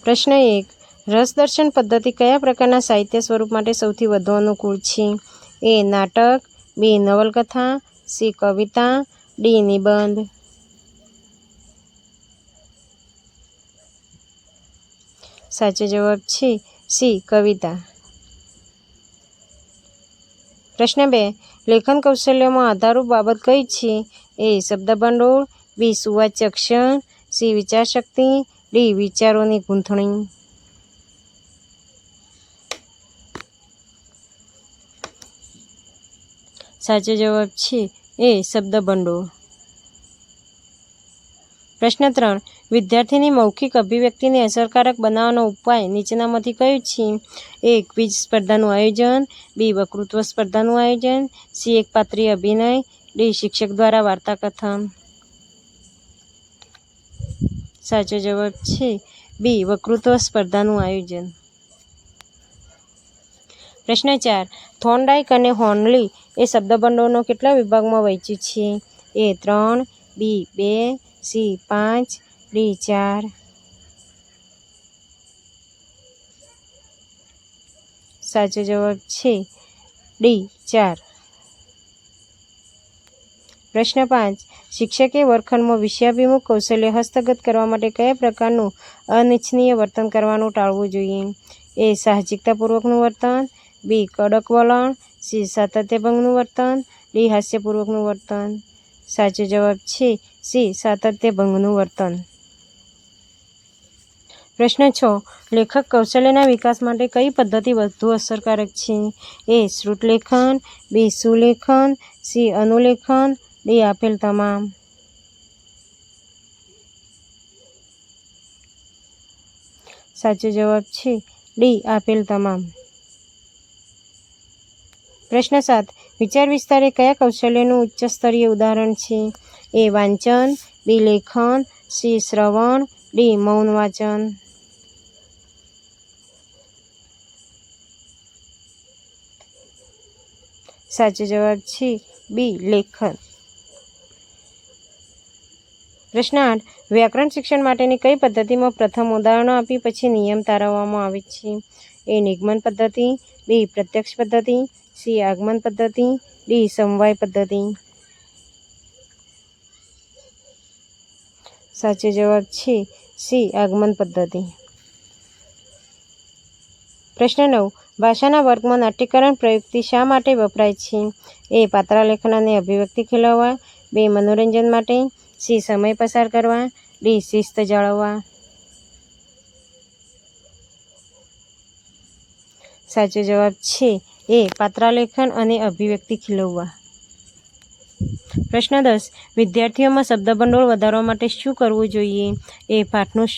પ્રશ્ન 1. રસદર્શન પદ્ધતિ કયા પ્રકારના સાહિત્ય સ્વરૂપ માટે સૌથી વધુ અનુકૂળ છે? એ. નાટક, બી. નવલકથા, સી. કવિતા, ડી. નિબંધ. સાચો જવાબ છે સી. કવિતા. પ્રશ્ન 2. લેખન કૌશલ્યમાં આધારરૂપ બાબત કઈ છે? એ. શબ્દભંડોળ, બી. સુવાચ્ય અક્ષર, સી. વિચારશક્તિ, ડી. વિચારોની ગૂંથણી. સાચો જવાબ છે એ. શબ્દભંડોળ. પ્રશ્ન 3. વિદ્યાર્થીની મૌખિક અભિવ્યક્તિને અસરકારક બનાવવાનો ઉપાય નીચેનામાંથી કયો છે? એ. ક્વિઝ સ્પર્ધાનું આયોજન, બી. વક્તૃત્વ સ્પર્ધાનું આયોજન, સી. એકપાત્રીય અભિનય, ડી. શિક્ષક દ્વારા વાર્તાકથન. સાચો જવાબ છે બી. વક્તૃત્વ સ્પર્ધાનું આયોજન. પ્રશ્ન 4. થોર્નડાઇક અને હોર્નલી એ શબ્દભંડોળનો કેટલા વિભાગમાં વહેંચ્યું છે? એ. 3, બી. 2, સી. 5, ડી. 4. સાચો જવાબ છે ડી. 4. પ્રશ્ન 5. શિક્ષકે વર્ગખંડમાં વિષયાભિમુખ કૌશલ્ય હસ્તગત કરવા માટે કયા પ્રકારનું અનિચ્છનીય વર્તન કરવાનું ટાળવું જોઈએ? એ. સાહજિકતાપૂર્વકનું વર્તન, બી. કડક વલણ, સી. સાતત્યભંગનું વર્તન, ડી. હાસ્યપૂર્વકનું વર્તન. સાચો જવાબ છે સી. સાતત્યભંગનું વર્તન. પ્રશ્ન 6. લેખક કૌશલ્યના વિકાસ માટે કઈ પદ્ધતિ વધુ અસરકારક છે? એ. શ્રુતલેખન, બી. સુલેખન, સી. અનુલેખન, ડી. આપેલ તમામ. સાચો જવાબ છે ડી. આપેલ તમામ. પ્રશ્ન 7. વિચાર વિસ્તાર એ કયા કૌશલ્યનું ઉચ્ચ સ્તરીય ઉદાહરણ છે? એ. વાંચન, બી. લેખન, સી. શ્રવણ, ડી. મૌન વાંચન. સાચો જવાબ છે બી. લેખન. પ્રશ્ન 8. વ્યાકરણ શિક્ષણ માટેની કઈ પદ્ધતિમાં પ્રથમ ઉદાહરણો આપી પછી નિયમ તારવવામાં આવે છે? એ. નિગમન પદ્ધતિ, બી. પ્રત્યક્ષ પદ્ધતિ, સી. આગમન પદ્ધતિ, ડી. સમવાય પદ્ધતિ. સાચો જવાબ છે સી. આગમન પદ્ધતિ. પ્રશ્ન 9. ભાષાના વર્ગમાં નાટ્યકરણ પ્રયુક્તિ શા માટે વપરાય છે? એ. પાત્રલેખન અને અભિવ્યક્તિ ખીલવવા, બી. મનોરંજન માટે, સી. સમય પસાર કરવા, ડી. શિસ્ત જાળવવા. સાચો જવાબ છે એ. પાત્રલેખન અને અભિવ્યક્તિ ખીલવવા. પ્રશ્ન 10. વિદ્યાર્થીઓમાં શબ્દભંડોળ વધારવા માટે શું કરવું જોઈએ? એ. પાઠનું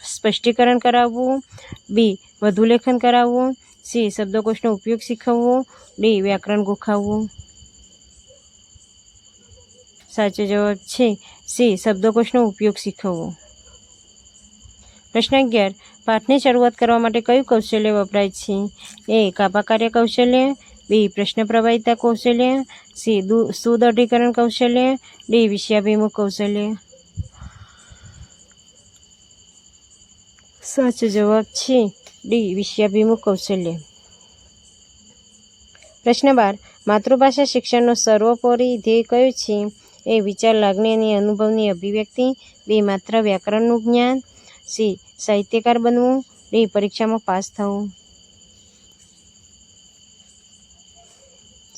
સ્પષ્ટીકરણ કરાવવું, બી. વધુ લેખન કરાવવું, સી. શબ્દકોશનો ઉપયોગ શીખવવો, ડી. વ્યાકરણ ગોખાવવું. સાચો જવાબ છે સી. શબ્દકોશનો ઉપયોગ શીખવવો. પ્રશ્ન 11. પાઠની શરૂઆત કરવા માટે કયું કૌશલ્ય વપરાય છે? એ. કાપાકાર્ય કૌશલ્ય, બી. પ્રશ્ન પ્રવાહિતા કૌશલ્ય, સી. સુદૃઢીકરણ કૌશલ્ય, ડી. વિષયાભિમુખ કૌશલ્ય. સાચો જવાબ છે ડી. વિષયાભિમુખ કૌશલ્ય. પ્રશ્ન 12. માતૃભાષા શિક્ષણનો સર્વોપરી ધ્યેય કયો છે? એ. વિચાર, લાગણી અને અનુભવની અભિવ્યક્તિ, બી. માત્ર વ્યાકરણનું જ્ઞાન, સી. સાહિત્યકાર બનવું, ડી. પરીક્ષામાં પાસ થવું.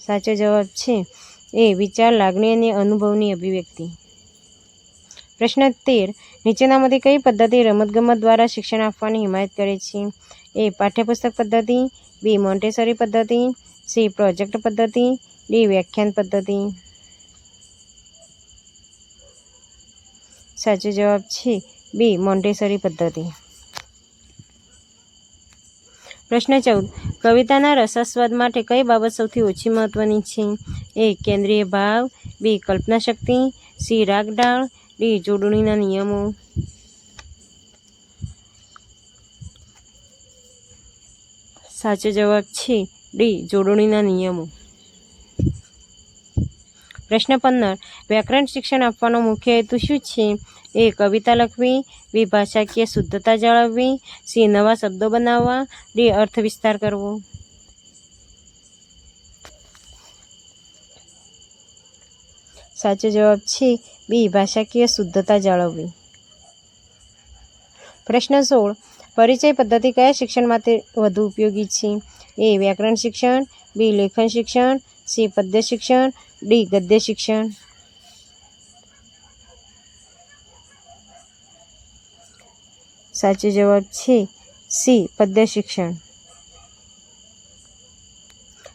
સાચો જવાબ છે એ. વિચાર, લાગણી અને અનુભવની અભિવ્યક્તિ. પ્રશ્ન 13. નીચેનામાંથી કઈ પદ્ધતિ રમતગમત દ્વારા શિક્ષણ આપવાની હિમાયત કરે છે? એ. પાઠ્યપુસ્તક પદ્ધતિ, બી. મોન્ટેસરી પદ્ધતિ, સી. પ્રોજેક્ટ પદ્ધતિ, ડી. વ્યાખ્યાન પદ્ધતિ. સાચો જવાબ છે બી. મોન્ટેસરી પદ્ધતિ. પ્રશ્ન 14. કવિતાના રસાસ્વાદ માટે કઈ બાબત સૌથી ઓછી મહત્વની છે? એ. કેન્દ્રીય ભાવ, બી. કલ્પના શક્તિ, સી. રાગઢાળ, ડી. જોડણીના નિયમો. સાચો જવાબ છે ડી. જોડણીના નિયમો. પ્રશ્ન 15. વ્યાકરણ શિક્ષણ આપવાનો મુખ્ય હેતુ શું છે? એ. કવિતા લખવી. બી. ભાષાકીય શુદ્ધતા જાળવવી. સી. નવા શબ્દો બનાવવા. ડી. અર્થ વિસ્તાર કરવો. સાચો જવાબ છે બી. ભાષાકીય શુદ્ધતા જાળવવી. પ્રશ્ન 16. પરિચય પદ્ધતિ કયા શિક્ષણ માટે વધુ ઉપયોગી છે? એ. વ્યાકરણ શિક્ષણ. બી. લેખન શિક્ષણ. સી. પદ્ય શિક્ષણ. ડી. ગદ્ય શિક્ષણ. સાચો જવાબ છે સી. પદ્ય શિક્ષણ.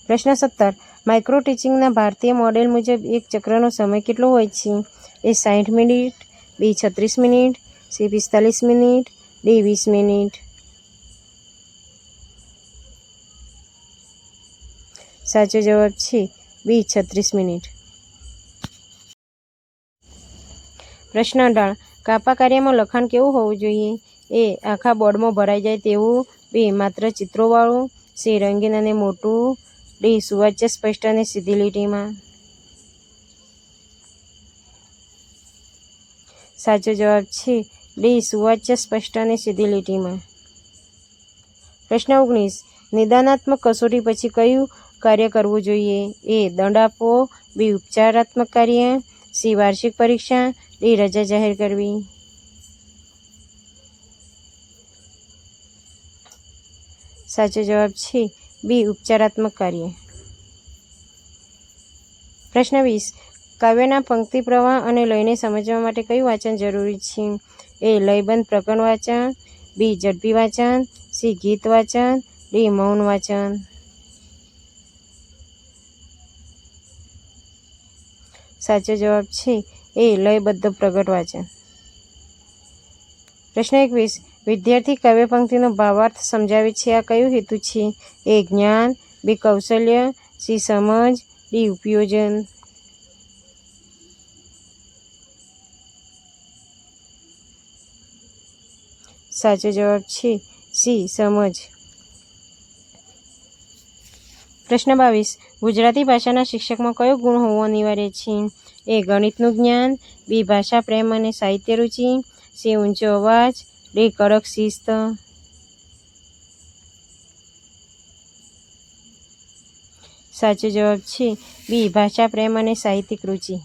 પ્રશ્ન 17. માઇક્રો ટીચિંગના ભારતીય મોડેલ મુજબ એક ચક્રનો સમય કેટલો હોય છે? એ. 60 મિનિટ. બી. 36 minute. C. 45 minute. D. 20 minute. સાચો જવાબ છે બી. 36 મિનિટ. પ્રશ્ન 18. કાપા કાર્યમાં લખાણ કેવું હોવું જોઈએ? એ. આખા બોર્ડમાં ભરાઈ જાય તેવું. બી. માત્ર ચિત્રોવાળું. સી. રંગીન અને મોટું. ડી. સુવાચ્ય સ્પષ્ટ અને સીધી લીટીમાં. સાચો જવાબ છે ડી. સુવાચ્ય સ્પષ્ટ અને સીધી લીટીમાં. પ્રશ્ન 19. નિદાનાત્મક કસોટી પછી કયું કાર્ય કરવું જોઈએ? એ. દંડ આપવો. બી. ઉપચારાત્મક કાર્ય. સી. વાર્ષિક પરીક્ષા. ડી. રજા જાહેર કરવી. સાચો જવાબ છે બી. ઉપચારાત્મક કાર્ય. પ્રશ્ન 20. કાવ્યના પંક્તિ પ્રવાહ અને લયને સમજવા માટે કયું વાંચન જરૂરી છે? એ. લયબંધ પ્રકરણ વાંચન. બી. ઝડપી વાંચન. સી. ગીત વાંચન. ડી. મૌન વાંચન. સાચો જવાબ છે એ. લયબદ્ધ પ્રગટ વાંચન. પ્રશ્ન 21. વિદ્યાર્થી કાવ્ય પંક્તિનો ભાવાર્થ સમજાવે છે. આ કયું હેતુ છે? એ. જ્ઞાન. બી. કૌશલ્ય. સી. સમજ. ડી. ઉપયોજન. સાચો જવાબ છે સી. સમજ. પ્રશ્ન 22. ગુજરાતી ભાષાના શિક્ષકમાં કયો ગુણ હોવો અનિવાર્ય છે? એ. ગણિતનું જ્ઞાન. બી. ભાષા પ્રેમ અને સાહિત્ય રુચિ. સી. ઊંચો અવાજ. ડી. કડક શિસ્ત. સાચો જવાબ છે બી. ભાષા પ્રેમ અને સાહિત્યિક રુચિ.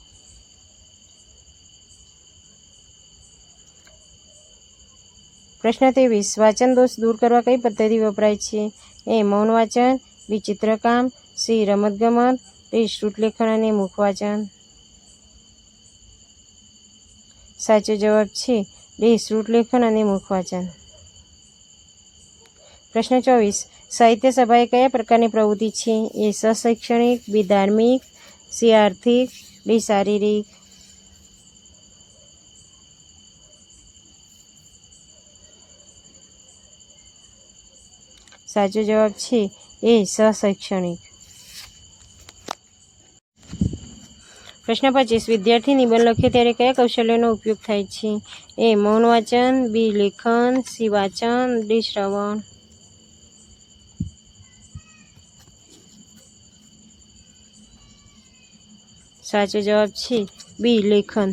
પ્રશ્ન 23. વાંચન દોષ દૂર કરવા કઈ પદ્ધતિ વપરાય છે? એ. મૌન વાંચન. બી. ચિત્રકામ. સી. રમતગમત. ડી. શ્રુતલેખન અને મુખ વાંચન. સાચો જવાબ છે ડી. શ્રુતલેખન અને મુખ વાંચન. પ્રશ્ન 24. સાહિત્ય સભા એ કયા પ્રકારની પ્રવૃત્તિ છે? એ. શૈક્ષણિક. બી. ધાર્મિક. સી. આર્થિક. ડી. શારીરિક. સાચો જવાબ છે એ. શૈક્ષણિક. પ્રશ્ન 25. વિદ્યાર્થી નિબંધ લખે ત્યારે કયા કૌશલ્યનો ઉપયોગ થાય છે? એ. મૌન વાંચન. બી. લેખન. સી. વાંચન. ડી. શ્રવણ. સાચો જવાબ છે બી. લેખન.